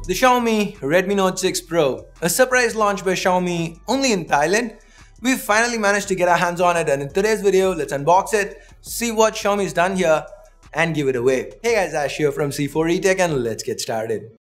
The Xiaomi Redmi Note 6 Pro, a surprise launch by Xiaomi only in Thailand. We've finally managed to get our hands on it, and in today's video, let's unbox it, see what Xiaomi's done here, and give it away. Hey guys, Ash here from C4 eTech, and let's get started.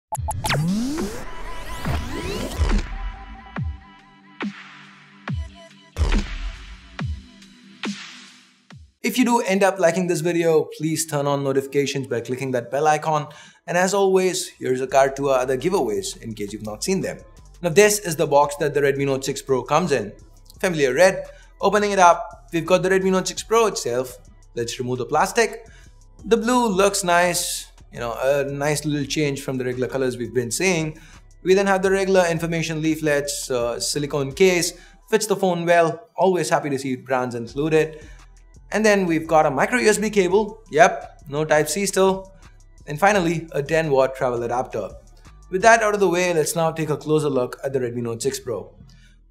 If you do end up liking this video, please turn on notifications by clicking that bell icon. And as always, here's a card to our other giveaways in case you've not seen them. Now this is the box that the Redmi Note 6 Pro comes in. Familiar red. Opening it up, we've got the Redmi Note 6 Pro itself. Let's remove the plastic. The blue looks nice, a nice little change from the regular colors we've been seeing. We then have the regular information leaflets, silicone case, fits the phone well. Always happy to see brands included. And then we've got a micro USB cable, yep, no Type-C still. And finally, a 10-watt travel adapter. With that out of the way, let's now take a closer look at the Redmi Note 6 Pro.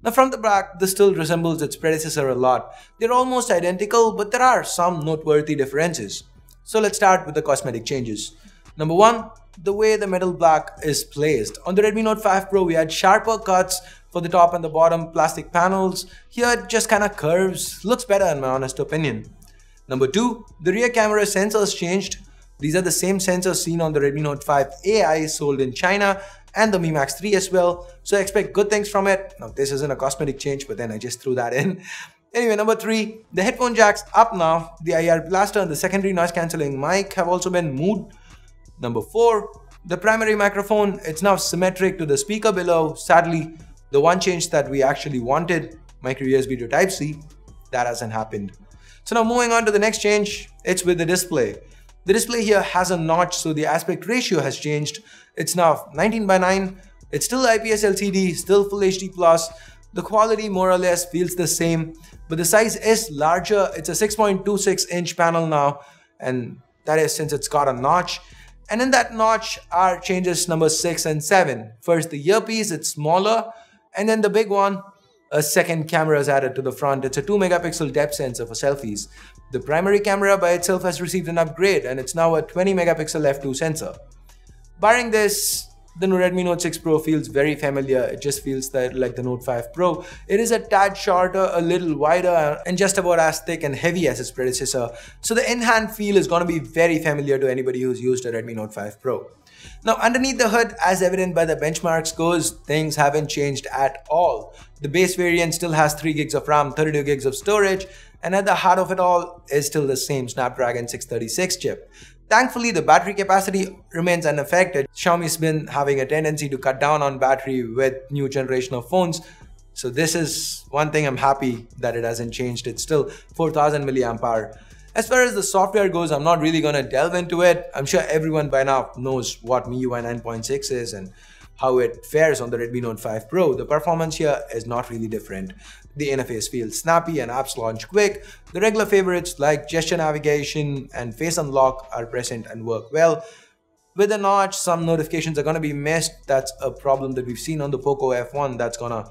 Now from the back, this still resembles its predecessor a lot. They're almost identical, but there are some noteworthy differences. So let's start with the cosmetic changes. Number one, the way the metal black is placed. On the Redmi Note 5 Pro, we had sharper cuts for the top and the bottom plastic panels. Here it just kind of curves, looks better in my honest opinion. Number two, the rear camera sensors changed. These are the same sensors seen on the Redmi Note 5 AI sold in China and the Mi Max 3 as well. So I expect good things from it. Now this isn't a cosmetic change, but then I just threw that in. Anyway, number three, the headphone jack's up now. The IR blaster and the secondary noise cancelling mic have also been moved. Number four, the primary microphone, it's now symmetric to the speaker below. Sadly, the one change that we actually wanted, micro USB to Type-C, that hasn't happened. So now moving on to the next change, it's with the display. The display here has a notch, so the aspect ratio has changed. It's now 19:9. It's still IPS LCD, still Full HD+. The quality more or less feels the same, but the size is larger. It's a 6.26-inch panel now, and that is since it's got a notch. And in that notch are changes number 6 and 7. First, the earpiece, it's smaller, and then the big one, a second camera is added to the front. It's a 2-megapixel depth sensor for selfies. The primary camera by itself has received an upgrade, and it's now a 20-megapixel f2 sensor. Barring this, the Redmi Note 6 Pro feels very familiar. It just feels like the Note 5 Pro. It is a tad shorter, a little wider, and just about as thick and heavy as its predecessor. So the in-hand feel is going to be very familiar to anybody who's used a Redmi Note 5 Pro. Now underneath the hood, as evident by the benchmarks goes, things haven't changed at all. The base variant still has 3 gigs of RAM, 32 gigs of storage, and at the heart of it all is still the same Snapdragon 636 chip. Thankfully, the battery capacity remains unaffected. Xiaomi's been having a tendency to cut down on battery with new generation of phones. So this is one thing I'm happy that it hasn't changed. It's still 4000 mAh. As far as the software goes, I'm not really going to delve into it. I'm sure everyone by now knows what MIUI 9.6 is and how it fares on the Redmi Note 5 Pro. The performance here is not really different. The interface feels snappy and apps launch quick. The regular favorites like gesture navigation and face unlock are present and work well. With the notch, some notifications are going to be missed. That's a problem that we've seen on the Poco F1. That's going to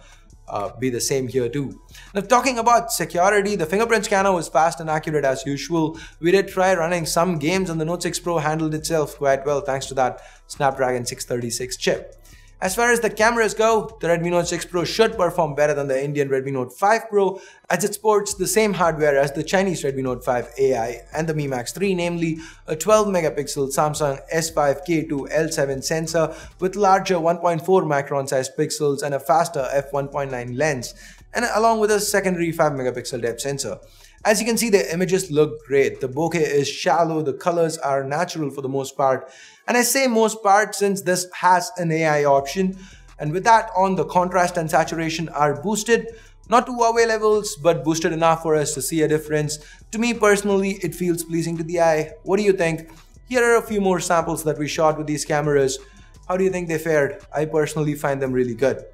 be the same here too. Now talking about security, the fingerprint scanner was fast and accurate as usual. We did try running some games and the Note 6 Pro handled itself quite well thanks to that Snapdragon 636 chip. As far as the cameras go, the Redmi Note 6 Pro should perform better than the Indian Redmi Note 5 Pro as it sports the same hardware as the Chinese Redmi Note 5 AI and the Mi Max 3, namely a 12-megapixel Samsung S5K2L7 sensor with larger 1.4 micron sized pixels and a faster f1.9 lens, and along with a secondary 5-megapixel depth sensor. As you can see, the images look great. The bokeh is shallow, the colors are natural for the most part. And I say most part since this has an AI option. And with that on, the contrast and saturation are boosted. Not to Huawei levels, but boosted enough for us to see a difference. To me personally, it feels pleasing to the eye. What do you think? Here are a few more samples that we shot with these cameras. How do you think they fared? I personally find them really good.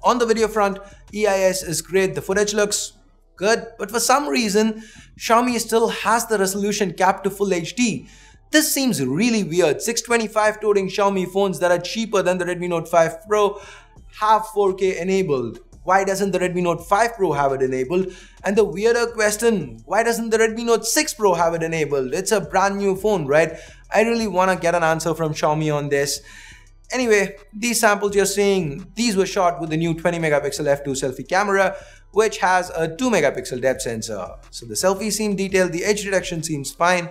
On the video front, EIS is great, the footage looks good, but for some reason, Xiaomi still has the resolution capped to Full HD. This seems really weird. 625 toting Xiaomi phones that are cheaper than the Redmi Note 5 Pro have 4K enabled. why doesn't the Redmi Note 5 Pro have it enabled? And the weirder question, why doesn't the Redmi Note 6 Pro have it enabled? It's a brand new phone, right? I really want to get an answer from Xiaomi on this. Anyway, these samples you're seeing, these were shot with the new 20 megapixel f2 selfie camera, which has a 2 megapixel depth sensor. So the selfie seems detailed, the edge detection seems fine.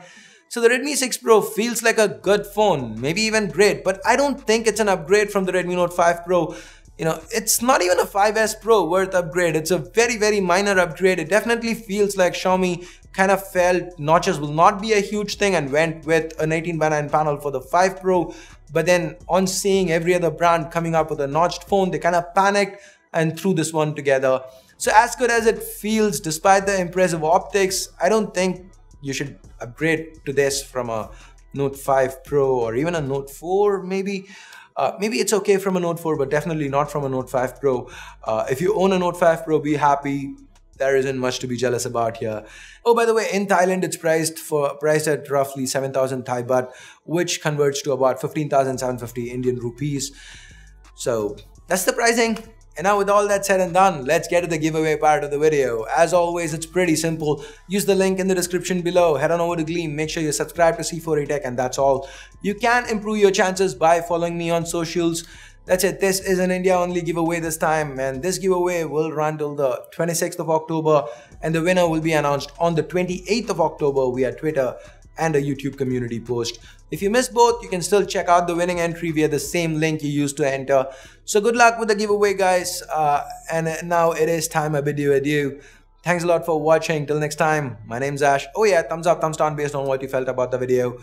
So the Redmi 6 Pro feels like a good phone, maybe even great, but I don't think it's an upgrade from the Redmi Note 5 Pro. You know, it's not even a 5S Pro worth upgrade. It's a very minor upgrade. It definitely feels like Xiaomi kind of felt notches will not be a huge thing and went with an 18:9 panel for the 5 Pro. But then on seeing every other brand coming up with a notched phone, they kind of panicked and threw this one together. So as good as it feels, despite the impressive optics, I don't think you should upgrade to this from a Note 5 Pro or even a Note 4 maybe. Maybe it's okay from a Note 4, but definitely not from a Note 5 Pro. If you own a Note 5 Pro, be happy. There isn't much to be jealous about here. Oh, by the way, in Thailand, it's priced at roughly 7,000 Thai baht, which converts to about 15,750 Indian rupees. So that's the pricing. And now with all that said and done, let's get to the giveaway part of the video. As always, it's pretty simple. Use the link in the description below. Head on over to Gleam. Make sure you subscribe to C4E Tech, and that's all. You can improve your chances by following me on socials. That's it. This is an India only giveaway this time, and this giveaway will run till the 26th of October, and the winner will be announced on the 28th of October via Twitter and a YouTube community post. If you missed both, you can still check out the winning entry via the same link you used to enter. So good luck with the giveaway, guys. And now it is time I bid you adieu. Thanks a lot for watching. Till next time, my name's Ash. Oh yeah, thumbs up, thumbs down based on what you felt about the video.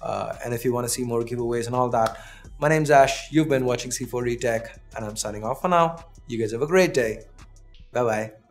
And if you want to see more giveaways and all that. My name's Ash. You've been watching C4E Tech, and I'm signing off for now. You guys have a great day. Bye-bye.